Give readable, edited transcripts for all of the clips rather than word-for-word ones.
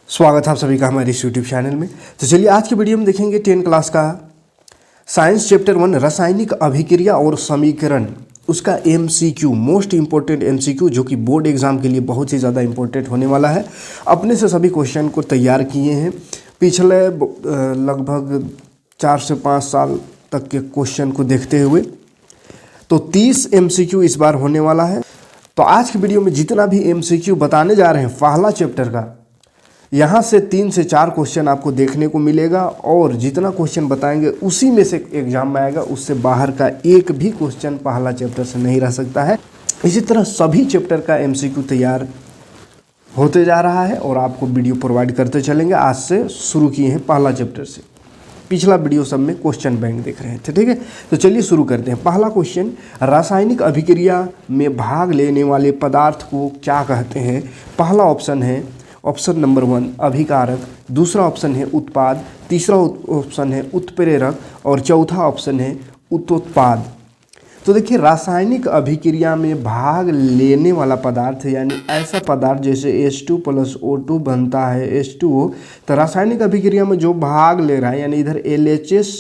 स्वागत है आप सभी का हमारे इस यूट्यूब चैनल में। तो चलिए आज की वीडियो में देखेंगे 10 क्लास का साइंस चैप्टर 1 रासायनिक अभिक्रिया और समीकरण, उसका एमसीक्यू, मोस्ट इंपॉर्टेंट एमसीक्यू, जो कि बोर्ड एग्जाम के लिए बहुत ही ज़्यादा इंपॉर्टेंट होने वाला है। अपने से सभी क्वेश्चन को तैयार किए हैं पिछले लगभग 4 से 5 साल तक के क्वेश्चन को देखते हुए। तो 30 एमसीक्यू इस बार होने वाला है। तो आज की वीडियो में जितना भी एमसीक्यू बताने जा रहे हैं पहला चैप्टर का, यहाँ से 3 से 4 क्वेश्चन आपको देखने को मिलेगा और जितना क्वेश्चन बताएंगे उसी में से एग्जाम में आएगा, उससे बाहर का एक भी क्वेश्चन पहला चैप्टर से नहीं रह सकता है। इसी तरह सभी चैप्टर का एमसीक्यू तैयार होते जा रहा है और आपको वीडियो प्रोवाइड करते चलेंगे। आज से शुरू किए हैं पहला चैप्टर से, पिछला वीडियो सब में क्वेश्चन बैंक देख रहे थे, ठीक है। तो चलिए शुरू करते हैं। पहला क्वेश्चन, रासायनिक अभिक्रिया में भाग लेने वाले पदार्थ को क्या कहते हैं? पहला ऑप्शन है ऑप्शन नंबर 1 अभिकारक, दूसरा ऑप्शन है उत्पाद, तीसरा ऑप्शन है उत्प्रेरक और चौथा ऑप्शन है उत्पाद। तो देखिए, रासायनिक अभिक्रिया में भाग लेने वाला पदार्थ यानी ऐसा पदार्थ जैसे H2 + O2 बनता है H2O, तो रासायनिक अभिक्रिया में जो भाग ले रहा है यानी इधर LHS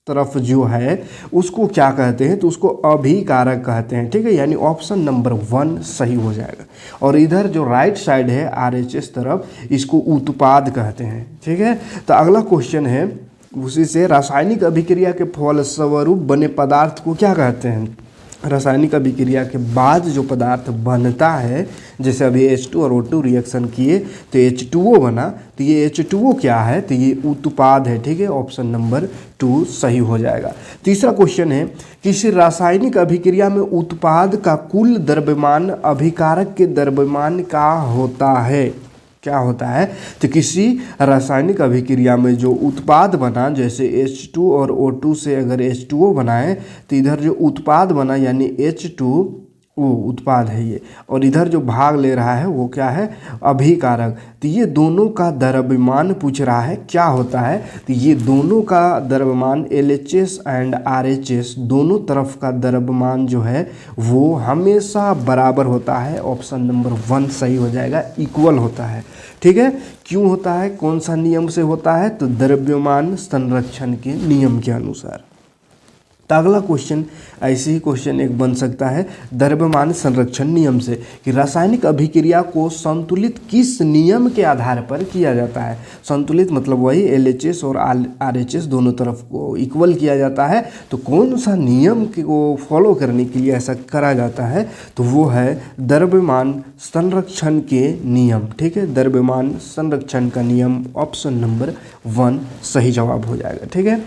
तरफ जो है उसको क्या कहते हैं? तो उसको अभिकारक कहते हैं, ठीक है। यानी ऑप्शन नंबर 1 सही हो जाएगा। और इधर जो राइट साइड है RHS तरफ, इसको उत्पाद कहते हैं, ठीक है। तो अगला क्वेश्चन है उसी से, रासायनिक अभिक्रिया के फलस्वरूप बने पदार्थ को क्या कहते हैं? रासायनिक अभिक्रिया के बाद जो पदार्थ बनता है, जैसे अभी H2 और O2 रिएक्शन किए तो H2O बना, तो ये H2O क्या है? तो ये उत्पाद है, ठीक है। ऑप्शन नंबर 2 सही हो जाएगा। तीसरा क्वेश्चन है, किसी रासायनिक अभिक्रिया में उत्पाद का कुल द्रव्यमान अभिकारक के द्रव्यमान का होता है? क्या होता है? तो किसी रासायनिक अभिक्रिया में जो उत्पाद बना, जैसे H2 और O2 से अगर H2O बनाए तो इधर जो उत्पाद बना यानी H2O उत्पाद है ये, और इधर जो भाग ले रहा है वो क्या है? अभिकारक। तो ये दोनों का द्रव्यमान पूछ रहा है, क्या होता है? तो ये दोनों का द्रव्यमान LHS एंड RHS दोनों तरफ का द्रव्यमान जो है वो हमेशा बराबर होता है। ऑप्शन नंबर 1 सही हो जाएगा, इक्वल होता है, ठीक है। क्यों होता है? कौन सा नियम से होता है? तो द्रव्यमान संरक्षण के नियम के अनुसार। तो अगला क्वेश्चन ऐसे ही क्वेश्चन एक बन सकता है द्रव्यमान संरक्षण नियम से, कि रासायनिक अभिक्रिया को संतुलित किस नियम के आधार पर किया जाता है? संतुलित मतलब वही LHS और RHS दोनों तरफ को इक्वल किया जाता है। तो कौन सा नियम को फॉलो करने के लिए ऐसा करा जाता है? तो वो है द्रव्यमान संरक्षण के नियम, ठीक है। द्रव्यमान संरक्षण का नियम ऑप्शन नंबर 1 सही जवाब हो जाएगा, ठीक है।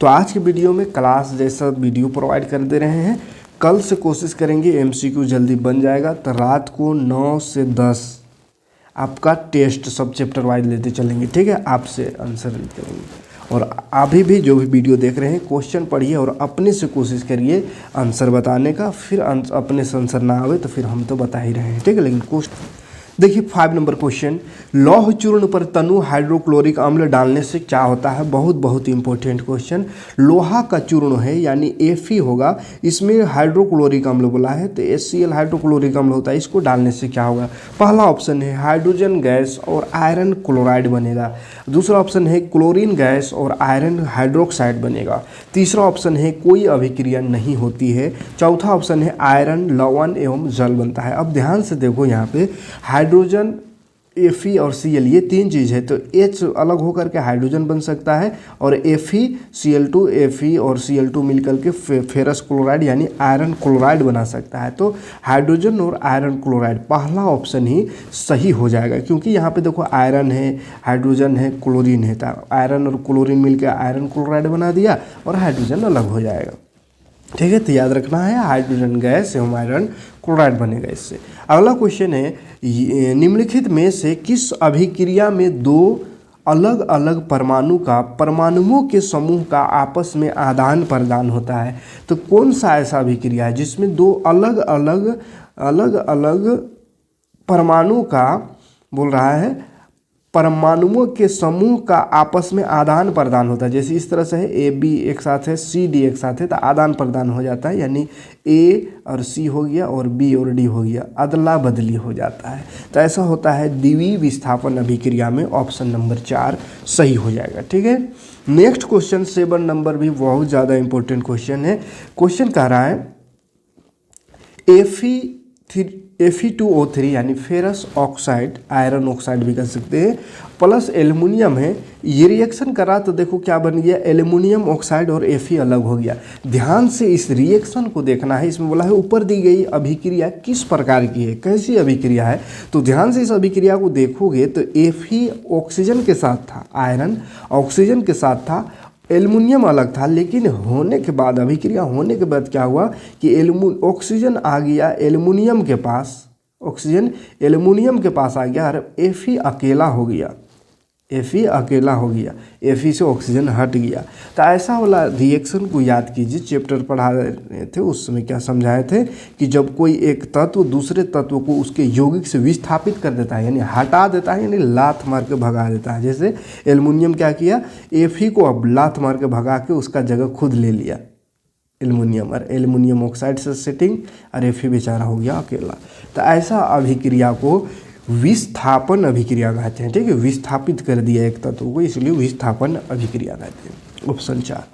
तो आज की वीडियो में क्लास जैसा वीडियो प्रोवाइड कर दे रहे हैं। कल से कोशिश करेंगे एमसीक्यू जल्दी बन जाएगा, तो रात को 9 से 10 आपका टेस्ट सब चैप्टर वाइज लेते चलेंगे, ठीक है। आपसे आंसर करेंगे और अभी भी जो भी वीडियो देख रहे हैं क्वेश्चन पढ़िए और अपने से कोशिश करिए आंसर बताने का। फिर अपने से आंसर ना आवे तो फिर हम तो बता ही रहे हैं, ठीक है। लेकिन क्वेश्चन देखिए 5 नंबर क्वेश्चन, लौह चूर्ण पर तनु हाइड्रोक्लोरिक अम्ल डालने से क्या होता है? बहुत इंपॉर्टेंट क्वेश्चन। लोहा का चूर्ण है यानी Fe होगा, इसमें हाइड्रोक्लोरिक अम्ल बोला है तो HCl हाइड्रोक्लोरिक अम्ल होता है, इसको डालने से क्या होगा? पहला ऑप्शन है हाइड्रोजन गैस और आयरन क्लोराइड बनेगा, दूसरा ऑप्शन है क्लोरीन गैस और आयरन हाइड्रोक्साइड बनेगा, तीसरा ऑप्शन है कोई अभिक्रिया नहीं होती है, चौथा ऑप्शन है आयरन लवण एवं जल बनता है। अब ध्यान से देखो, यहाँ पे हाइड्रोजन Fe और Cl ये 3 चीज़ है, तो H अलग होकर के हाइड्रोजन बन सकता है और Fe Cl2 Fe और Cl2 मिलकर के फेरस क्लोराइड यानी आयरन क्लोराइड बना सकता है। तो हाइड्रोजन और आयरन क्लोराइड पहला ऑप्शन ही सही हो जाएगा, क्योंकि यहाँ पे देखो आयरन है, हाइड्रोजन है, क्लोरीन है, तो आयरन और क्लोरीन मिलकर आयरन क्लोराइड बना दिया और हाइड्रोजन अलग हो जाएगा, ठीक है। तो याद रखना है हाइड्रोजन गैस एवं आयरन क्लोराइड बनेगा इससे। अगला क्वेश्चन है, निम्नलिखित में से किस अभिक्रिया में 2 अलग अलग परमाणुओं के समूह का आपस में आदान प्रदान होता है? तो कौन सा ऐसा अभिक्रिया है जिसमें 2 अलग अलग परमाणु का बोल रहा है परमाणुओं के समूह का आपस में आदान प्रदान होता है। जैसे इस तरह से है, ए बी एक साथ है, सी डी एक साथ है, तो आदान प्रदान हो जाता है, यानी ए और सी हो गया और बी और डी हो गया, अदला बदली हो जाता है। तो ऐसा होता है द्विवीय विस्थापन अभिक्रिया में। ऑप्शन नंबर 4 सही हो जाएगा। ठीक है, नेक्स्ट क्वेश्चन 7 नंबर भी बहुत ज़्यादा इंपॉर्टेंट क्वेश्चन है। क्वेश्चन कह रहा है Fe2O3 यानी फेरस ऑक्साइड, आयरन ऑक्साइड भी कह सकते हैं, प्लस एल्युमिनियम है, ये रिएक्शन करा तो देखो क्या बन गया, एल्युमिनियम ऑक्साइड और Fe अलग हो गया। ध्यान से इस रिएक्शन को देखना है। इसमें बोला है ऊपर दी गई अभिक्रिया किस प्रकार की है, कैसी अभिक्रिया है, तो ध्यान से इस अभिक्रिया को देखोगे तो Fe ऑक्सीजन के साथ था, आयरन ऑक्सीजन के साथ था, एल्युमिनियम अलग था, लेकिन होने के बाद, अभिक्रिया होने के बाद क्या हुआ कि ऑक्सीजन आ गया एल्युमिनियम के पास, ऑक्सीजन एल्युमिनियम के पास आ गया और Fe अकेला हो गया, Fe अकेला हो गया, Fe से ऑक्सीजन हट गया। तो ऐसा वाला रिएक्शन को याद कीजिए, चैप्टर पढ़ा रहे थे उस समय क्या समझाए थे कि जब कोई एक तत्व दूसरे तत्व को उसके यौगिक से विस्थापित कर देता है, यानी हटा देता है, यानी लात मार के भगा देता है। जैसे एल्युमिनियम क्या किया, Fe को अब लात मार के भगा के उसका जगह खुद ले लिया एल्युमिनियम, और एल्युमिनियम ऑक्साइड से सेटिंग, और Fe बेचारा हो गया अकेला। तो ऐसा अभिक्रिया को विस्थापन अभिक्रिया कहते हैं। ठीक है, विस्थापित कर दिया एक तत्व को, इसलिए विस्थापन अभिक्रिया कहते हैं। ऑप्शन 4।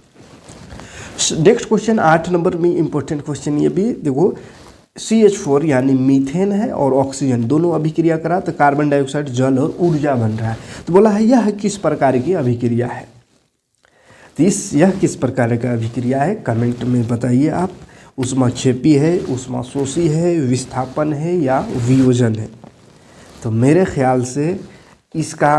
नेक्स्ट क्वेश्चन 8 नंबर में इंपॉर्टेंट क्वेश्चन ये भी देखो, CH4 यानी मीथेन है और ऑक्सीजन दोनों अभिक्रिया करा तो कार्बन डाइऑक्साइड, जल और ऊर्जा बन रहा है। तो बोला है यह किस प्रकार की अभिक्रिया है, तो यह किस प्रकार का अभिक्रिया है, कमेंट में बताइए आप। ऊष्माक्षेपी है, ऊष्माशोषी है, विस्थापन है या वियोजन है। तो मेरे ख्याल से इसका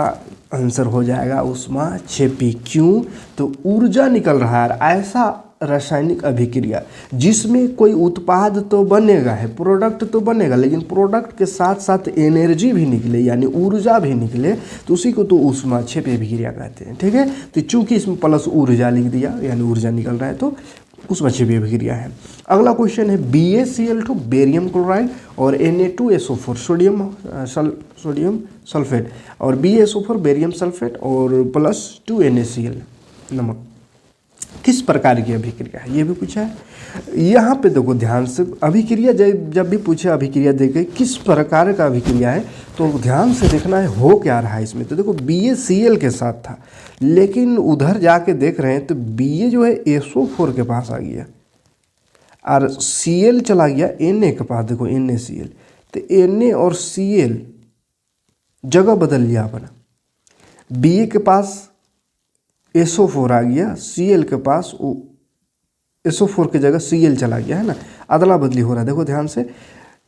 आंसर हो जाएगा ऊष्माक्षेपी। क्यों, तो ऊर्जा निकल रहा है, ऐसा रासायनिक अभिक्रिया जिसमें कोई उत्पाद तो बनेगा है, प्रोडक्ट तो बनेगा, लेकिन प्रोडक्ट के साथ साथ एनर्जी भी निकले, यानी ऊर्जा भी निकले, तो उसी को तो ऊष्माक्षेपी अभिक्रिया कहते हैं। ठीक है, तो चूंकि इसमें प्लस ऊर्जा लिख दिया, यानी ऊर्जा निकल रहा है, तो ऊष्माक्षेपी अभिक्रिया है। अगला क्वेश्चन है BaCl2 बेरियम क्लोराइड और Na2SO4 सोडियम सल्फेट, और BaSO4 बेरियम सल्फेट और प्लस 2 NaCl नमक, किस प्रकार की अभिक्रिया है, ये भी पूछा है। यहाँ पे देखो ध्यान से, अभिक्रिया जब भी पूछे अभिक्रिया देखे किस प्रकार का अभिक्रिया है, तो ध्यान से देखना है हो क्या रहा है इसमें। तो देखो BaCl के साथ था, लेकिन उधर जाके देख रहे हैं तो Ba जो है SO4 के पास आ गया और Cl चला गया Na के पास। देखो NaCl, तो Na और Cl जगह बदल लिया अपना, Ba के पास SO4 आ गया, Cl के पास SO4 की जगह Cl चला गया, है ना, अदला बदली हो रहा है। देखो ध्यान से,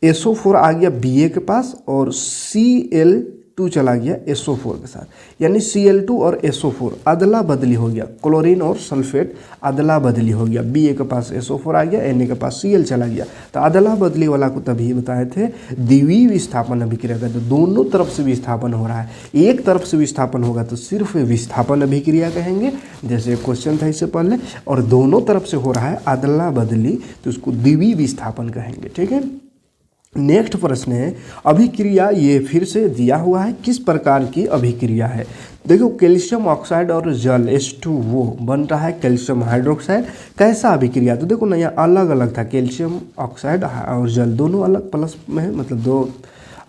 SO4 आ गया Ba के पास और Cl2 चला गया SO4 के साथ, यानी Cl2 और SO4 अदला बदली हो गया, क्लोरीन और सल्फेट अदला बदली हो गया। Ba के पास SO4 आ गया, Na के पास Cl चला गया। तो अदला बदली वाला को तभी बताए थे द्विवीय विस्थापन अभिक्रिया का। तो दोनों तरफ से विस्थापन हो रहा है, एक तरफ से विस्थापन होगा तो सिर्फ विस्थापन अभिक्रिया कहेंगे, जैसे क्वेश्चन था इससे पहले, और दोनों तरफ से हो रहा है अदला बदली तो उसको द्विवीय विस्थापन कहेंगे। ठीक है, नेक्स्ट प्रश्न है अभिक्रिया, ये फिर से दिया हुआ है किस प्रकार की अभिक्रिया है। देखो कैल्शियम ऑक्साइड और जल H2O बन रहा है कैल्शियम हाइड्रोक्साइड, कैसा अभिक्रिया, तो देखो ना यहाँ अलग अलग था, कैल्शियम ऑक्साइड और जल दोनों अलग प्लस में है, मतलब दो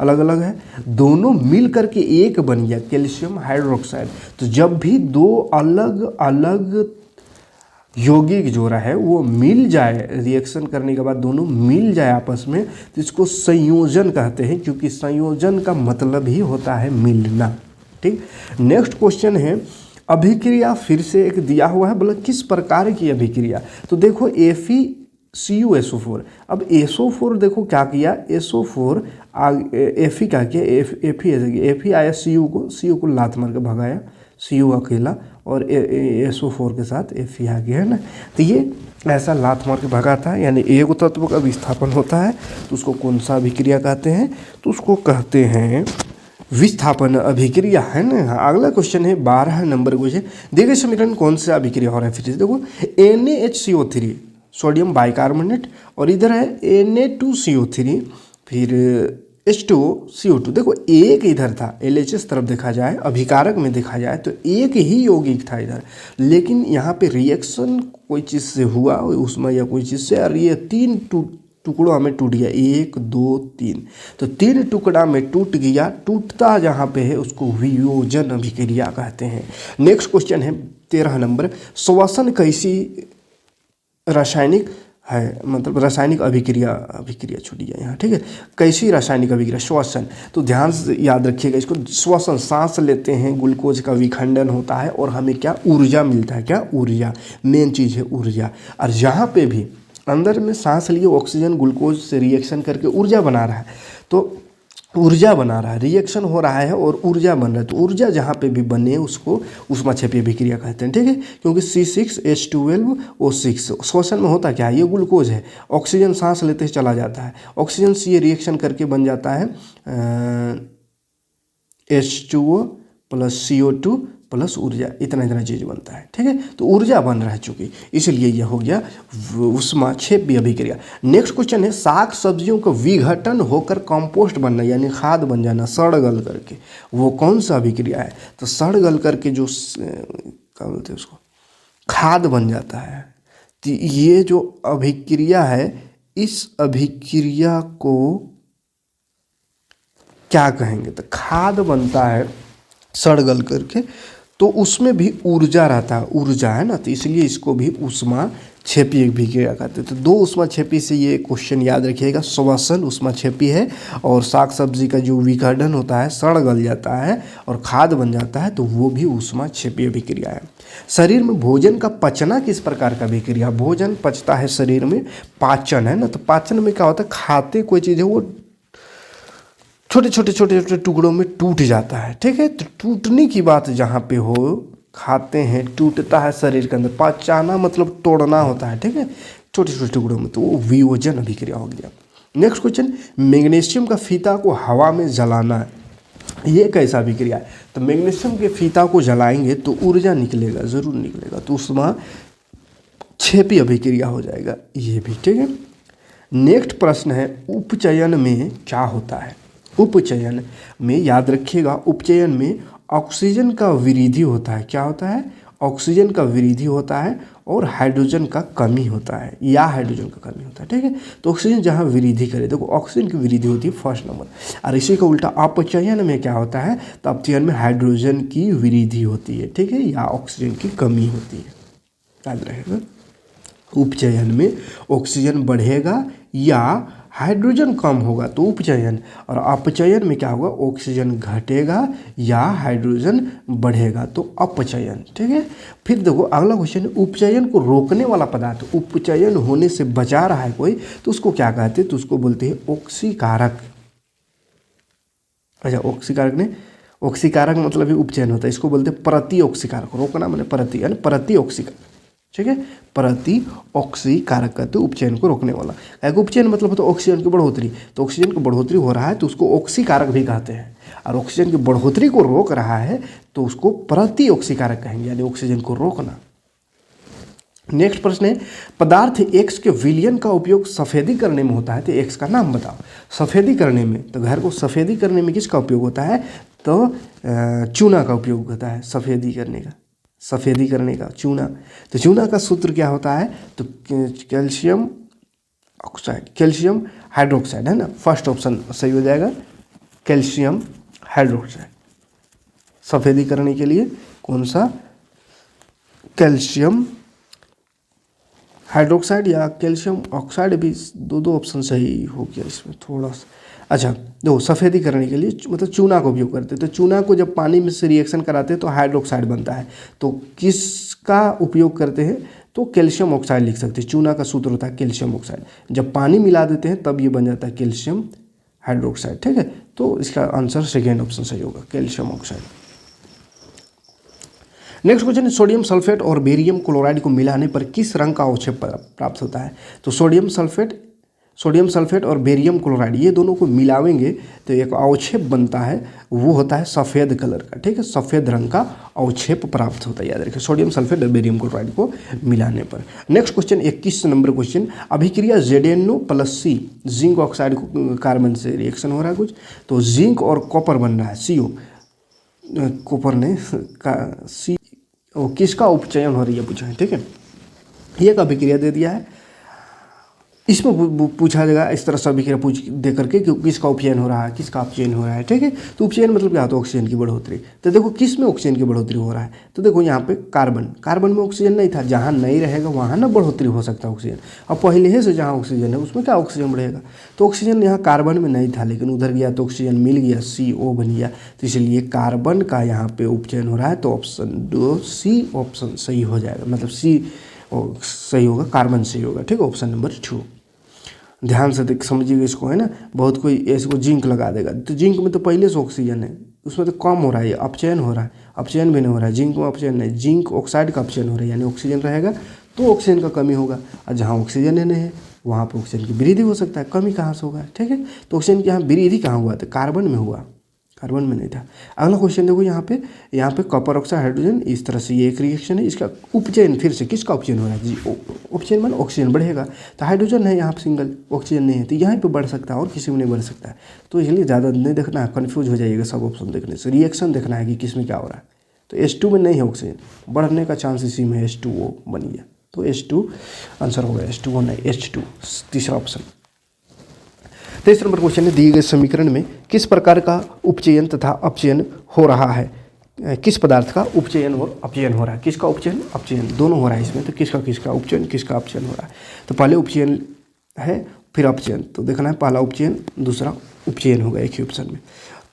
अलग अलग है, दोनों मिल करके एक बन गया कैल्शियम हाइड्रोक्साइड। तो जब भी दो अलग अलग यौगिक जोड़ा है वो मिल जाए, रिएक्शन करने के बाद दोनों मिल जाए आपस में, तो इसको संयोजन कहते हैं, क्योंकि संयोजन का मतलब ही होता है मिलना। ठीक, नेक्स्ट क्वेश्चन है अभिक्रिया, फिर से एक दिया हुआ है, बोला किस प्रकार की अभिक्रिया। तो देखो FeCuSO4, अब SO4 देखो क्या किया, SO4 Fe क्या किया, Fe आया Cu को लात मार के भगाया, Cu अकेला, और SO4 के साथ Fe आ गया, है ना। तो ये ऐसा लात मार के भगाता है, यानी एक तत्व का विस्थापन होता है, तो उसको कौन सा अभिक्रिया कहते हैं, तो उसको कहते हैं विस्थापन अभिक्रिया, है ना। अगला क्वेश्चन है 12 नंबर क्वेश्चन, देखिए समीकरण कौन सा अभिक्रिया हो रहा है। फिर से देखो NaHCO3 सोडियम बाइकार्बोनेट, और इधर है Na2CO3, फिर H2O CO2, देखो एक इधर था, LHS तरफ देखा जाए, अभिकारक में देखा जाए तो एक ही यौगिक था इधर, लेकिन यहाँ पे रिएक्शन कोई चीज़ से हुआ उसमें या कोई चीज़ से, और ये तीन टुकड़ों में टूट गया, 1 2 3, तो 3 टुकड़ा में टूट गया। टूटता जहाँ पे है उसको वियोजन अभिक्रिया कहते हैं। नेक्स्ट क्वेश्चन है 13 नंबर, श्वसन कैसी रासायनिक है, मतलब रासायनिक अभिक्रिया छूट गया यहाँ, ठीक है। कैसी रासायनिक अभिक्रिया, श्वसन, तो ध्यान से याद रखिएगा इसको। श्वसन, सांस लेते हैं, ग्लूकोज का विखंडन होता है और हमें क्या ऊर्जा मिलता है, क्या ऊर्जा, मेन चीज़ है ऊर्जा। और जहाँ पे भी अंदर में सांस लिए ऑक्सीजन ग्लूकोज से रिएक्शन करके ऊर्जा बना रहा है, तो ऊर्जा बना रहा है, रिएक्शन हो रहा है और ऊर्जा बन रहा है, तो ऊर्जा जहाँ पे भी बने उसको ऊष्माक्षेपी अभिक्रिया कहते हैं, ठीक है। क्योंकि C6H12O6 श्वसन में होता क्या है, ये ग्लूकोज है, ऑक्सीजन सांस लेते ही चला जाता है, ऑक्सीजन से ये रिएक्शन करके बन जाता है H2O + CO2 + ऊर्जा, इतना चीज़ बनता है, ठीक है। तो ऊर्जा बन रहा है चूँकि, इसलिए यह हो गया ऊष्माक्षेपी अभिक्रिया। नेक्स्ट क्वेश्चन है, साग सब्जियों का विघटन होकर कंपोस्ट बनना यानी खाद बन जाना सड़ गल करके, वो कौन सा अभिक्रिया है, तो सड़ गल करके जो क्या बोलते हैं उसको, खाद बन जाता है। तो ये जो अभिक्रिया है, इस अभिक्रिया को क्या कहेंगे, तो खाद बनता है सड़ गल करके, तो उसमें भी ऊर्जा रहता है, ऊर्जा है ना, तो इसलिए इसको भी ऊष्माक्षेपी अभिक्रिया कहते हैं। तो 2 ऊष्माक्षेपी से ये क्वेश्चन याद रखिएगा, श्वसन ऊष्माक्षेपी है और साग सब्जी का जो विघटन होता है, सड़ गल जाता है और खाद बन जाता है, तो वो भी ऊष्माक्षेपी अभिक्रिया है। शरीर में भोजन का पचना किस प्रकार का अभिक्रिया, भोजन पचता है शरीर में, पाचन है ना, तो पाचन में क्या होता है, खाते कोई चीज़ है वो छोटे टुकड़ों में टूट जाता है, ठीक है। तो टूटने की बात जहाँ पे हो, खाते हैं टूटता है शरीर के अंदर, पचाना मतलब तोड़ना होता है, ठीक है, छोटे टुकड़ों में, तो वो वियोजन अभिक्रिया हो गया। नेक्स्ट क्वेश्चन, मैग्नीशियम का फीता को हवा में जलाना है, ये कैसा अभिक्रिया है, तो मैग्नीशियम के फीता को जलाएंगे तो ऊर्जा निकलेगा, ज़रूर निकलेगा, तो ऊष्माक्षेपी अभिक्रिया हो जाएगा ये भी, ठीक है। नेक्स्ट प्रश्न है, उपचयन में क्या होता है, उपचयन में याद रखिएगा, उपचयन में ऑक्सीजन का विरोधी होता है, क्या होता है, ऑक्सीजन का विरोधी होता है और हाइड्रोजन का कमी होता है, या हाइड्रोजन का कमी होता है, ठीक है। तो ऑक्सीजन जहाँ विरोधी करे, देखो ऑक्सीजन की विरोधी होती है फर्स्ट नंबर, और इसी का उल्टा अपचयन में क्या होता है, तो अपचयन में हाइड्रोजन की विरोधी होती है, ठीक है, या ऑक्सीजन की कमी होती है, याद रहेगा। उपचयन में ऑक्सीजन बढ़ेगा या हाइड्रोजन कम होगा तो उपचयन, और अपचयन में क्या होगा, ऑक्सीजन घटेगा या हाइड्रोजन बढ़ेगा तो अपचयन, ठीक है। फिर देखो अगला क्वेश्चन, उपचयन को रोकने वाला पदार्थ, उपचयन होने से बचा रहा है कोई, तो उसको क्या कहते हैं, तो उसको बोलते हैं ऑक्सीकारक। अच्छा, ऑक्सीकारक ने, ऑक्सीकारक मतलब ही उपचयन होता है, इसको बोलते हैं प्रति ऑक्सीकारक, रोकना मैंने प्रति, यानी प्रति ऑक्सीकारक, ठीक है, प्रति ऑक्सीकारक कहते हैं उपचयन को रोकने वाला। एक उपचयन मतलब तो ऑक्सीजन की बढ़ोतरी, तो ऑक्सीजन की बढ़ोतरी हो रहा है तो उसको ऑक्सीकारक भी कहते हैं, और ऑक्सीजन की बढ़ोतरी को रोक रहा है तो उसको प्रति ऑक्सीकारक कहेंगे, यानी ऑक्सीजन को रोकना। नेक्स्ट प्रश्न है, पदार्थ X के विलयन का उपयोग सफ़ेदी करने में होता है, तो X का नाम बताओ। सफ़ेदी करने में, तो घर को सफ़ेदी करने में किसका उपयोग होता है, तो चूना का उपयोग होता है सफ़ेदी करने का, सफ़ेदी करने का चूना। तो चूना का सूत्र क्या होता है, तो कैल्शियम ऑक्साइड, कैल्शियम हाइड्रोक्साइड है ना, फर्स्ट ऑप्शन सही हो जाएगा, कैल्शियम हाइड्रोक्साइड। सफ़ेदी करने के लिए कौन सा, कैल्शियम हाइड्रोक्साइड या कैल्शियम ऑक्साइड, भी दो ऑप्शन सही हो गया इसमें थोड़ा सा। अच्छा देखो, सफ़ेदी करने के लिए मतलब चूना का उपयोग करते हैं, तो चूना को जब पानी में से रिएक्शन कराते हैं तो हाइड्रोक्साइड बनता है, तो किसका उपयोग करते हैं, तो कैल्शियम ऑक्साइड लिख सकते हैं, चूना का सूत्र होता है कैल्शियम ऑक्साइड, जब पानी मिला देते हैं तब ये बन जाता है कैल्शियम हाइड्रोक्साइड, ठीक है। तो इसका आंसर सेकेंड ऑप्शन सही होगा, कैल्शियम ऑक्साइड। नेक्स्ट क्वेश्चन है, सोडियम सल्फेट और बेरियम क्लोराइड को मिलाने पर किस रंग का अवक्षेप प्राप्त होता है, तो सोडियम सल्फेट, सोडियम सल्फेट और बेरियम क्लोराइड ये दोनों को मिलावेंगे तो एक अवक्षेप बनता है, वो होता है सफ़ेद कलर का, ठीक है, सफ़ेद रंग का अवक्षेप प्राप्त होता है, याद रखिए सोडियम सल्फेट और बेरियम क्लोराइड को मिलाने पर। नेक्स्ट क्वेश्चन 21 नंबर क्वेश्चन, अभिक्रिया ZnO प्लस सी, जिंक ऑक्साइड कार्बन से रिएक्शन हो रहा है कुछ, तो जिंक और कॉपर बन रहा है CO, कॉपर ने का सी, किसका उपचयन हो रही है पूछा है, ठीक है, ये एक अभिक्रिया दे दिया है, इसमें पूछा जाएगा इस तरह से अभिक्रिया पूछ दे करके कि किसका उपचयन हो रहा है, किसका अपचयन हो रहा है, ठीक है। तो उपचयन मतलब क्या होता है, ऑक्सीजन की बढ़ोतरी। तो देखो किस में ऑक्सीजन की बढ़ोतरी हो रहा है, तो देखो यहाँ पे कार्बन में ऑक्सीजन नहीं था, जहाँ नहीं रहेगा वहाँ ना बढ़ोतरी हो सकता है ऑक्सीजन, और पहले से जहाँ ऑक्सीजन है उसमें क्या ऑक्सीजन बढ़ेगा, तो ऑक्सीजन यहाँ कार्बन में नहीं था लेकिन उधर गया तो ऑक्सीजन मिल गया, CO बन गया, तो इसलिए कार्बन का यहाँ पे उपचयन हो रहा है, तो ऑप्शन 2 C ऑप्शन सही हो जाएगा, मतलब C सही होगा, कार्बन सही होगा, ठीक है, ऑप्शन नंबर 2। ध्यान से देख समझिएगा इसको, है ना, बहुत कोई इसको जिंक लगा देगा, तो जिंक में तो पहले से ऑक्सीजन है, उसमें तो कम हो रहा है, ये अपचयन हो रहा है, अपचयन भी नहीं हो रहा है, जिंक में अपचयन नहीं, जिंक ऑक्साइड का अपचयन हो रहा है, यानी ऑक्सीजन रहेगा तो ऑक्सीजन का कमी होगा, और जहाँ ऑक्सीजन ही नहीं है वहाँ पर ऑक्सीजन की वृद्धि हो सकता है, कमी कहाँ से होगा, ठीक है, तो ऑक्सीजन की यहाँ वृद्धि कहाँ हुआ था, कार्बन में हुआ, कार्बन में नहीं था। अगला क्वेश्चन देखो, यहाँ पे कॉपर ऑक्साइड हाइड्रोजन, इस तरह से ये एक रिएक्शन है, इसका उपचयन फिर से किसका उपचयन हो रहा है जी, उपचयन मान ऑक्सीजन बढ़ेगा, तो हाइड्रोजन है यहाँ पे सिंगल, ऑक्सीजन नहीं है, तो यहाँ पे बढ़ सकता है और किसी में नहीं बढ़ सकता है, तो इसलिए ज़्यादा नहीं देखना है, कन्फ्यूज हो जाइएगा सब ऑप्शन देखने से, रिएक्शन देखना है कि किस में क्या हो रहा है। तो H2 में नहीं है ऑक्सीजन, बढ़ने का चांस इसी में H2O बन गया, तो H2 आंसर होगा, H2O नहीं H2, तीसरा ऑप्शन। 23 नंबर क्वेश्चन है, दिए गए समीकरण में किस प्रकार का उपचयन तथा अपचयन हो रहा है, किस पदार्थ का उपचयन और अपचयन हो रहा है, किसका उपचयन अपचयन दोनों हो रहा है इसमें, तो किसका उपचयन किसका अपचयन हो रहा है, तो पहले उपचयन है फिर अपचयन, तो देखना है पहला उपचयन दूसरा उपचयन होगा एक ही ऑप्शन में,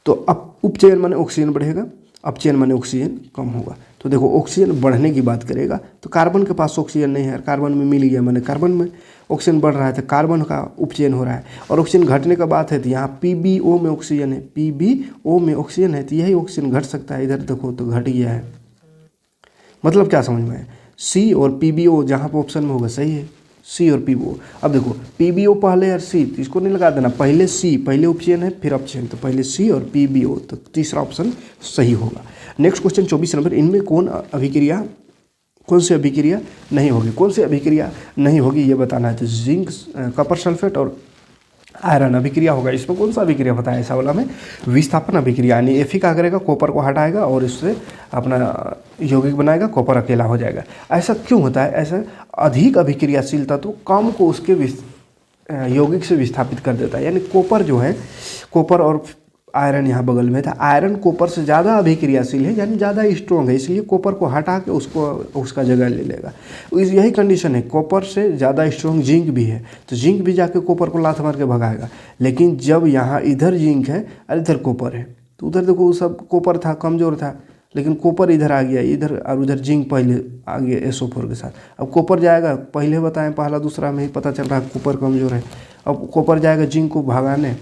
तो अब उपचयन माने ऑक्सीजन बढ़ेगा, अपचयन माने ऑक्सीजन कम होगा, तो देखो ऑक्सीजन बढ़ने की बात करेगा तो कार्बन के पास ऑक्सीजन नहीं है, कार्बन में मिल गया, माने कार्बन में ऑक्सीजन बढ़ रहा है तो कार्बन का उपचयन हो रहा है, और ऑक्सीजन घटने का बात है तो यहाँ PbO में ऑक्सीजन है, PbO में ऑक्सीजन है, तो यही ऑक्सीजन घट सकता है, इधर देखो तो घट गया है, मतलब क्या समझ में है, C और PbO जहाँ पर ऑप्शन में होगा सही है, C और PbO। अब देखो PbO पहले और C, तो इसको नहीं लगा देना, पहले C, पहले उपचयन है फिर अपचयन, तो पहले C और PbO, तो तीसरा ऑप्शन सही होगा। नेक्स्ट क्वेश्चन 24 नंबर, इनमें कौन सी अभिक्रिया नहीं होगी, कौन सी अभिक्रिया नहीं होगी ये बताना है, तो जिंक कॉपर सल्फेट और आयरन अभिक्रिया होगा, इसमें कौन सा अभिक्रिया होता है ऐसा वाला में, विस्थापन अभिक्रिया, यानी Fe क्या करेगा, कॉपर को हटाएगा और इससे अपना यौगिक बनाएगा, कॉपर अकेला हो जाएगा। ऐसा क्यों होता है, ऐसा अधिक अभिक्रियाशीलता तो कम को उसके यौगिक से विस्थापित कर देता है, यानी कॉपर जो है, कॉपर और आयरन यहाँ बगल में था, आयरन कॉपर से ज़्यादा अभिक्रियाशील है, यानी ज़्यादा स्ट्रॉन्ग है, इसलिए कॉपर को हटा के उसका जगह ले लेगा, यही कंडीशन है, कॉपर से ज़्यादा स्ट्रॉन्ग जिंक भी है, तो जिंक भी जाके कॉपर को लात मार के भगाएगा, लेकिन जब यहाँ इधर जिंक है और इधर कॉपर है, तो उधर देखो सब कॉपर था कमज़ोर था, लेकिन कॉपर इधर आ गया, इधर और उधर जिंक पहले आ गया SO4 के साथ, अब कॉपर जाएगा, पहले बताएं पहला दूसरा में ही पता चल रहा है कॉपर कमज़ोर है, अब कॉपर जाएगा जिंक को भगाने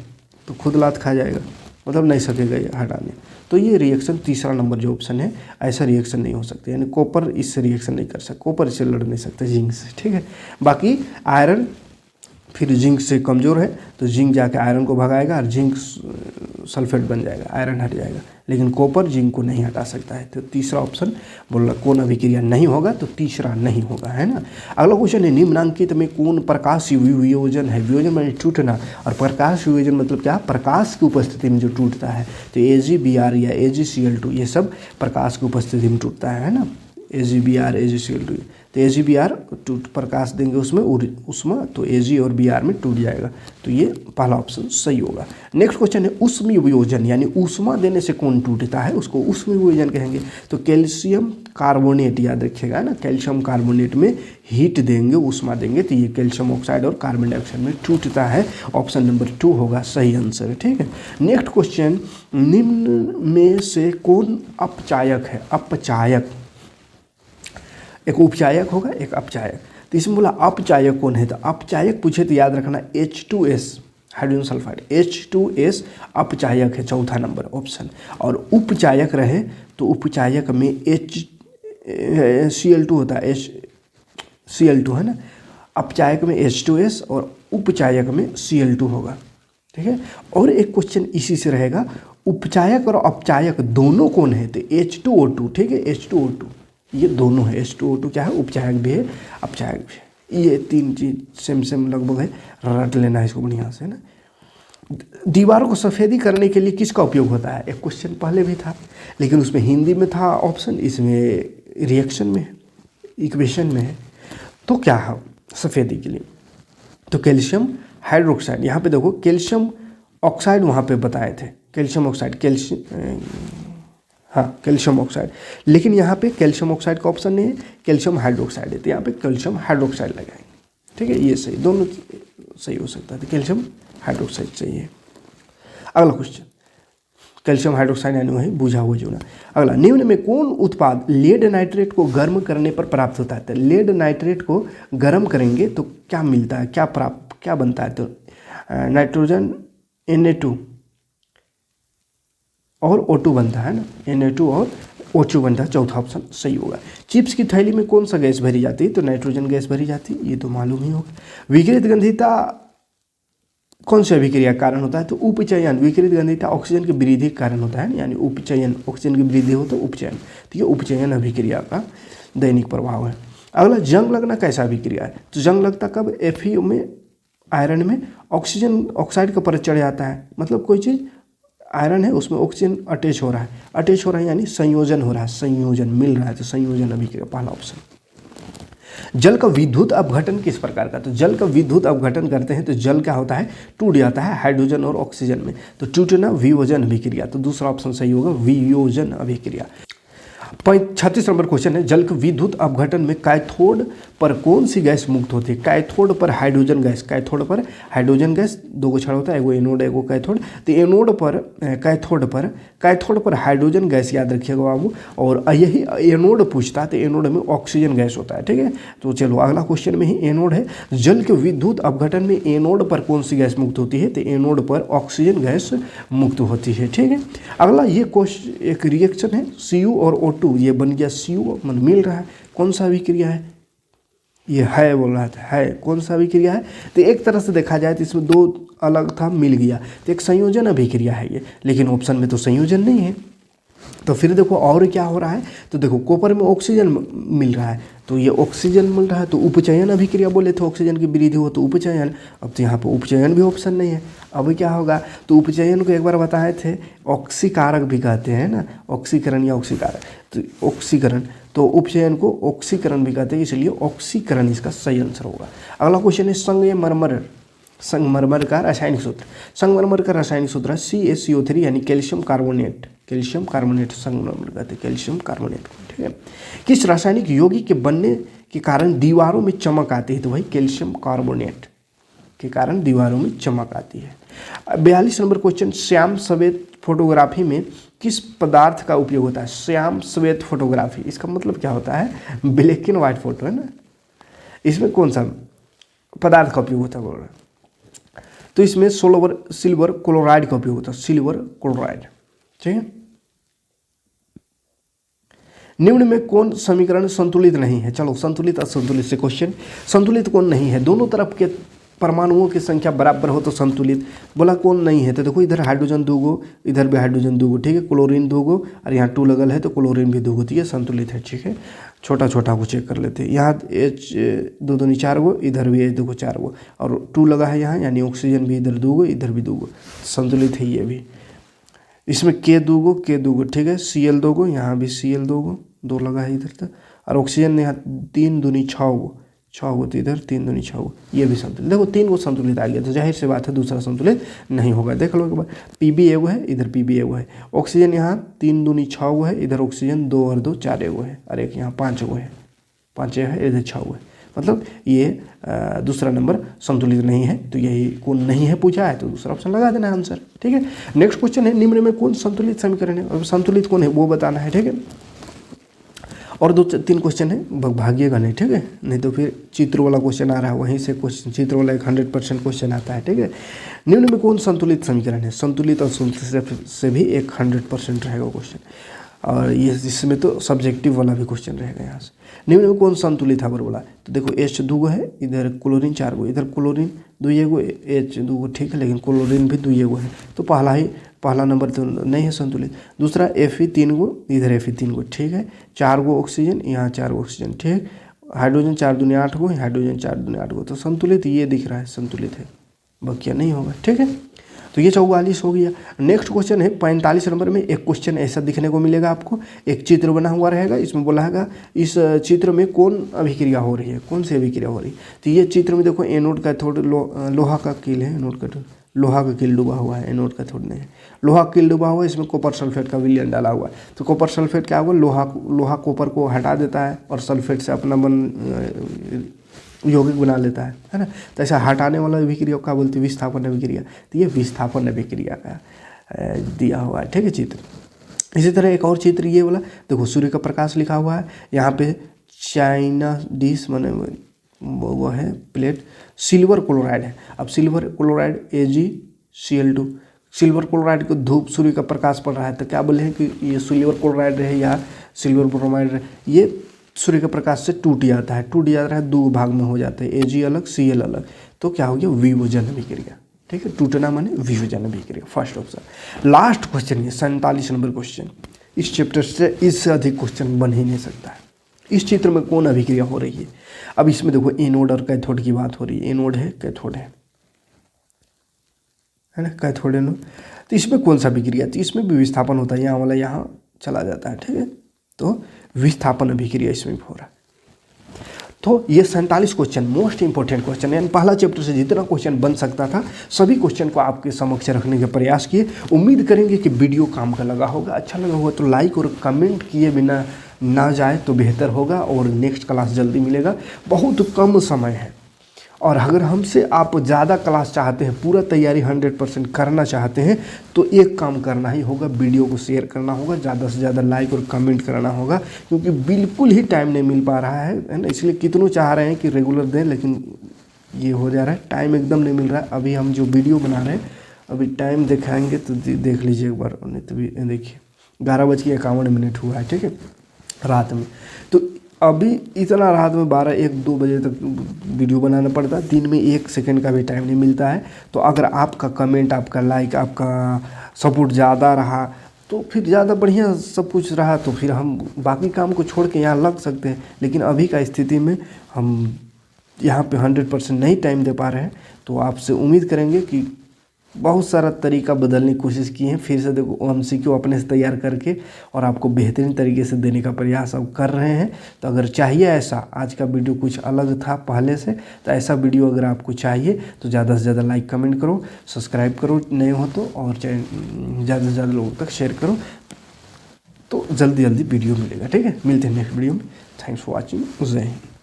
तो खुद लात खा जाएगा, मतलब नहीं सकेगा ये हटाने, तो ये रिएक्शन तीसरा नंबर जो ऑप्शन है, ऐसा रिएक्शन नहीं हो सकता, यानी कॉपर इससे रिएक्शन नहीं कर सकता, कॉपर इससे लड़ नहीं सकता जिंक से, ठीक है। बाकी आयरन फिर जिंक से कमज़ोर है तो जिंक जाके आयरन को भगाएगा और जिंक सल्फेट बन जाएगा, आयरन हट जाएगा, लेकिन कॉपर जिंक को नहीं हटा सकता है, तो तीसरा ऑप्शन बोल रहा कौन अभिक्रिया नहीं होगा, तो तीसरा नहीं होगा, है ना। अगला क्वेश्चन है, निम्नांकित में कौन प्रकाश वियोजन है, वियोजन माने टूटना, और प्रकाश वियोजन मतलब क्या, प्रकाश की उपस्थिति में जो टूटता है, तो AgBr या AgCl2 ये सब प्रकाश की उपस्थिति में टूटता है ना, AgBr AgCl2, तो AgBr टूट प्रकाश देंगे उसमें तो Ag और Br में टूट जाएगा, तो ये पहला ऑप्शन सही होगा। नेक्स्ट क्वेश्चन है, ऊष्मीय वियोजन यानी ऊष्मा देने से कौन टूटता है, उसको ऊष्मीय वियोजन कहेंगे, तो कैल्शियम कार्बोनेट याद रखिएगा ना, कैल्शियम कार्बोनेट में हीट देंगे, ऊष्मा देंगे, तो ये कैल्शियम ऑक्साइड और कार्बन डाइऑक्साइड में टूटता है, ऑप्शन नंबर 2 होगा सही आंसर, ठीक है। नेक्स्ट क्वेश्चन, निम्न में से कौन अपचायक है, अपचायक, एक उपचायक होगा एक अपचायक, तो इसमें बोला अपचायक कौन है, तो अपचायक पूछे तो याद रखना H2S हाइड्रोजन सल्फाइड, H2S अपचायक है, चौथा नंबर ऑप्शन, और उपचायक रहे तो उपचायक में HCl2 होता है, HCl2 है ना, अपचायक में H2S और उपचायक में Cl2 होगा, ठीक है। और एक क्वेश्चन इसी से रहेगा, उपचायक और अपचायक दोनों कौन है, तो H2O2, ठीक है, H2O2 ये दोनों है। H2O2 क्या है, उपचायक भी है अपचायक भी है। ये तीन चीज सेम लगभग है, रट लेना है इसको बढ़िया से ना। दीवारों को सफ़ेदी करने के लिए किसका उपयोग होता है, एक क्वेश्चन पहले भी था लेकिन उसमें हिंदी में था ऑप्शन, इसमें रिएक्शन में इक्वेशन में है। तो क्या है सफ़ेदी के लिए, तो कैल्शियम हाइड्रोक्साइड। यहाँ पे देखो कैल्शियम ऑक्साइड वहाँ पे बताए थे, कैल्शियम ऑक्साइड, कैल्शियम ऑक्साइड, लेकिन यहाँ पे कैल्शियम ऑक्साइड का ऑप्शन नहीं है, कैल्शियम हाइड्रोक्साइड है, तो यहाँ पे कैल्शियम हाइड्रोक्साइड लगाएंगे, ठीक है। ये सही, दोनों सही हो सकता है, तो कैल्शियम हाइड्रोक्साइड चाहिए। अगला क्वेश्चन, कैल्शियम हाइड्रोक्साइड यानी वही बुझा हुआ चूना। अगला, निम्न में कौन उत्पाद लेड नाइट्रेट को गर्म करने पर प्राप्त होता है, तो लेड नाइट्रेट को गर्म करेंगे तो क्या मिलता है, क्या बनता है, तो नाइट्रोजन Na2 और O2 बनता है ना, Na2 और O2 बनता है, चौथा ऑप्शन सही होगा। चिप्स की थैली में कौन सा गैस भरी जाती है, तो नाइट्रोजन गैस भरी जाती है, ये तो मालूम ही होगा। विकृत गंधिता कौन सी अभिक्रिया का कारण होता है, तो उपचयन। विकृत गंधिता ऑक्सीजन की वृद्धि के कारण होता है, यानी उपचयन, ऑक्सीजन की वृद्धि हो तो उपचयन, तो ये उपचयन अभिक्रिया का दैनिक प्रभाव है। अगला, जंग लगना कैसा अभिक्रिया है, तो जंग लगता कब, Fe में आयरन में ऑक्सीजन ऑक्साइड का परत चढ़ जाता है, मतलब कोई चीज़ आयरन है उसमें ऑक्सीजन अटैच हो रहा है यानी संयोजन हो रहा है, संयोजन मिल रहा है, तो संयोजन अभिक्रिया पहला ऑप्शन। जल का विद्युत अपघटन किस प्रकार का, तो जल का विद्युत अपघटन करते हैं तो जल क्या होता है, टूट जाता है हाइड्रोजन और ऑक्सीजन में, तो टूटना वियोजन अभिक्रिया, तो दूसरा ऑप्शन सही होगा, वियोजन अभिक्रिया। 36 नंबर क्वेश्चन है, जल के विद्युत अपघटन में कैथोड पर कौन सी गैस मुक्त होती है, कैथोड पर हाइड्रोजन गैस, कैथोड पर हाइड्रोजन गैस, दो को छड़ होता है, एगो एनोड एगो कैथोड, तो एनोड पर कैथोड पर हाइड्रोजन गैस याद रखिएगा बाबू, और यही एनोड पूछता है तो एनोड में ऑक्सीजन गैस होता है, ठीक है। तो चलो अगला क्वेश्चन में ही एनोड है, जल के विद्युत अपघटन में एनोड पर कौन सी गैस मुक्त होती है, तो एनोड पर ऑक्सीजन गैस मुक्त होती है, ठीक है। अगला ये क्वेश्चन एक रिएक्शन है, Cu और O2, ये बन गया Cu, मन मिल रहा है, कौन सा अभिक्रिया है, ये है बोल रहा था, है कौन सा अभिक्रिया है, तो एक तरह से देखा जाए तो इसमें दो अलग था, मिल गया, तो एक संयोजन अभिक्रिया है ये, लेकिन ऑप्शन में तो संयोजन नहीं है। तो फिर देखो और क्या हो रहा है, तो देखो कॉपर में ऑक्सीजन मिल रहा है, तो ये ऑक्सीजन मिल रहा है, तो उपचयन अभिक्रिया बोले थे, ऑक्सीजन की वृद्धि हो तो उपचयन, अब तो यहाँ पर उपचयन भी ऑप्शन नहीं है। अब क्या होगा, तो उपचयन को एक बार बताए थे, ऑक्सीकारक भी कहते हैं ना, ऑक्सीकरण या ऑक्सीकारक, तो ऑक्सीकरण, तो उपचयन को ऑक्सीकरण भी कहते हैं, इसलिए ऑक्सीकरण इसका सही आंसर होगा। अगला क्वेश्चन है, संगमरमर का रासायनिक सूत्र, संगमरमर का रासायनिक सूत्र है CaCO3 यानी कैल्शियम कार्बोनेट, संगमरमर कहते हैं कैल्शियम कार्बोनेट, ठीक है। किस रासायनिक यौगिक के बनने के कारण दीवारों में चमक आती है, तो वही कैल्शियम कार्बोनेट के कारण दीवारों में चमक आती है। 42 नंबर क्वेश्चन, श्याम श्वेत फोटोग्राफी में किस पदार्थ का उपयोग होता है, श्याम श्वेत फोटोग्राफी, इसका मतलब क्या होता है, ब्लैक एंड व्हाइट फोटो है ना, इसमें कौन सा पदार्थ का उपयोग होता है बोल रहे हैं, तो इसमें सिल्वर क्लोराइड का उपयोग होता है, सिल्वर क्लोराइड, ठीक है। निम्न में कौन समीकरण संतुलित नहीं है, चलो संतुलित असंतुलित से क्वेश्चन, संतुलित कौन नहीं है, दोनों तरफ के परमाणुओं की संख्या बराबर हो तो संतुलित, बोला कौन नहीं है, तो देखो इधर हाइड्रोजन दो गो, इधर भी हाइड्रोजन दो गो, ठीक है, क्लोरीन दो गो, और यहाँ 2 लगल है तो क्लोरीन भी 2 गो, तो ये संतुलित है, ठीक है। छोटा छोटा को चेक कर लेते हैं, यहाँ H 2 दूनी 4 गो, इधर भी H 2 गो 4 गो, और 2 लगा है यहाँ, यानी ऑक्सीजन भी इधर 2 गो, इधर भी 2 गो, संतुलित है ये भी। इसमें K 2 गो, ठीक है, Cl 2 गो, यहाँ भी Cl 2 गो, 2 लगा है इधर तक, और ऑक्सीजन यहाँ 3 दूनी 6 गो, 6 गो, तो इधर 3 दूनी 6 गो, ये भी संतुलित, देखो 3 गो संतुलित आ गया, तो जाहिर सी बात है दूसरा संतुलित नहीं होगा, देख लो एक बार, Pb एगो है, इधर Pb एगो है, ऑक्सीजन यहाँ 3 दूनी 6 गो है, इधर ऑक्सीजन 2 और 2 4 एगो है, और एक यहाँ 5 गो है, 5 है, इधर 6 गो है, मतलब ये दूसरा नंबर संतुलित नहीं है, तो यही कौन नहीं है पूछा है, तो दूसरा ऑप्शन लगा देना है आंसर, ठीक है। नेक्स्ट क्वेश्चन है, निम्न में कौन संतुलित समीकरण है, और संतुलित कौन है वो बताना है, ठीक है। और 2-3 क्वेश्चन है, भागिएगा नहीं, ठीक है, नहीं तो फिर चित्र वाला क्वेश्चन आ रहा है, वहीं से क्वेश्चन चित्र वाला 100% क्वेश्चन आता है, ठीक है। निम्न में कौन संतुलित समीकरण है, संतुलित और संतुलित से भी 100% रहेगा क्वेश्चन। और ये इसमें तो सब्जेक्टिव वाला भी क्वेश्चन रहेगा यहाँ से। निम्न में कौन संतुलित है बोला, तो देखो H 2 गो है, इधर क्लोरीन 4 गो, इधर क्लोरीन 2 गो, H 2 गो, ठीक है, लेकिन क्लोरीन भी 2 गो है, तो पहला नंबर तो नहीं है संतुलित। दूसरा Fe 3 गो, इधर Fe 3 गो, ठीक है, 4 गो ऑक्सीजन, यहाँ 4 गो ऑक्सीजन, ठीक। हाइड्रोजन 4 दूनी 8 गो, हाइड्रोजन 4 दूनी 8 गो, तो संतुलित ये दिख रहा है, संतुलित है, बकिया नहीं होगा, ठीक है। तो ये 44 हो गया। नेक्स्ट क्वेश्चन है 45 नंबर में। एक क्वेश्चन ऐसा दिखने को मिलेगा आपको, एक चित्र बना हुआ रहेगा, इसमें बोला है इस चित्र में कौन अभिक्रिया हो रही है, कौन सी अभिक्रिया हो रही है। तो ये चित्र में देखो एनोड कैथोड लोहा का कील है, एनोड कैथोड लोहा का कील डूबा हुआ है, एनोड कैथोड नहीं है, लोहा कील डूबा हुआ है, इसमें कॉपर सल्फेट का विलयन डाला हुआ है। तो कॉपर सल्फेट क्या होगा, लोहा कॉपर को हटा देता है और सल्फेट से अपना यौगिक बना लेता है ना। तो ऐसा हटाने वाला अभिक्रिया क्या बोलते हैं, विस्थापन अभिक्रिया। तो ये विस्थापन अभिक्रिया का दिया हुआ है, ठीक है, चित्र। इसी तरह एक और चित्र ये वाला देखो, सूर्य का प्रकाश लिखा हुआ है, यहाँ पे चाइना डिश माने वो है प्लेट, सिल्वर क्लोराइड है। अब silver chloride AgCl2, silver chloride को धूप सूर्य का प्रकाश पड़ रहा है, तो क्या बोले हैं कि ये सिल्वर क्लोराइड रहे या सिल्वर ब्रोमाइड रहे, ये सूर्य के प्रकाश से टूट जाता है, 2 भाग में हो जाते हैं, Ag अलग Cl अलग, तो क्या हो गया, विभोजन अभिक्रिया, ठीक है। टूटना माने विभोजन अभिक्रिया, फर्स्ट ऑप्शन। लास्ट क्वेश्चन ये 47 नंबर क्वेश्चन। इस चैप्टर से इससे अधिक क्वेश्चन बन ही नहीं सकता है। इस चित्र में कौन अभिक्रिया हो रही है। अब इसमें देखो एनोड और कैथोड की बात हो रही है, एनोड है कैथोड है ना, कैथोड एनोड। तो इसमें कौन सा अभिक्रिया, तो इसमें भी विस्थापन होता है, यहाँ वाला यहाँ चला जाता है, ठीक है। तो विस्थापन अभिक्रिया इसमें भी हो रहा है। तो ये 47 क्वेश्चन मोस्ट इंपॉर्टेंट क्वेश्चन है, पहला चैप्टर से जितना क्वेश्चन बन सकता था सभी क्वेश्चन को आपके समक्ष रखने के प्रयास किए। उम्मीद करेंगे कि वीडियो काम का लगा होगा, अच्छा लगा होगा तो लाइक और कमेंट किए बिना ना जाए तो बेहतर होगा, और नेक्स्ट क्लास जल्दी मिलेगा, बहुत कम समय है। और अगर हमसे आप ज़्यादा क्लास चाहते हैं, पूरा तैयारी 100% करना चाहते हैं, तो एक काम करना ही होगा, वीडियो को शेयर करना होगा, ज़्यादा से ज़्यादा लाइक और कमेंट करना होगा, क्योंकि बिल्कुल ही टाइम नहीं मिल पा रहा है ना। इसलिए कितनों चाह रहे हैं कि रेगुलर दें, लेकिन ये हो जा रहा है, टाइम एकदम नहीं मिल रहा है। अभी हम जो वीडियो बना रहे हैं, अभी टाइम दिखाएंगे तो देख लीजिए एक बार, नहीं तो भी देखिए 11:51 हुआ है, ठीक है, रात में। तो अभी इतना रात में 12-1-2 बजे तक वीडियो बनाना पड़ता है, दिन में 1 सेकंड का भी टाइम नहीं मिलता है। तो अगर आपका कमेंट, आपका लाइक, आपका सपोर्ट ज़्यादा रहा तो फिर ज़्यादा बढ़िया सब कुछ रहा, तो फिर हम बाकी काम को छोड़ के यहाँ लग सकते हैं। लेकिन अभी का स्थिति में हम यहाँ पे 100% नहीं टाइम दे पा रहे हैं, तो आपसे उम्मीद करेंगे कि बहुत सारा तरीका बदलने की कोशिश की है, फिर से देखो MCQ अपने से तैयार करके और आपको बेहतरीन तरीके से देने का प्रयास अब कर रहे हैं। तो अगर चाहिए ऐसा, आज का वीडियो कुछ अलग था पहले से, तो ऐसा वीडियो अगर आपको चाहिए तो ज़्यादा से ज़्यादा लाइक कमेंट करो, सब्सक्राइब करो नए हो तो, और ज़्यादा से ज़्यादा लोगों तक शेयर करो, तो जल्दी वीडियो मिलेगा, ठीक है। मिलते हैं नेक्स्ट वीडियो में। Thanks for watching. जय हिंद।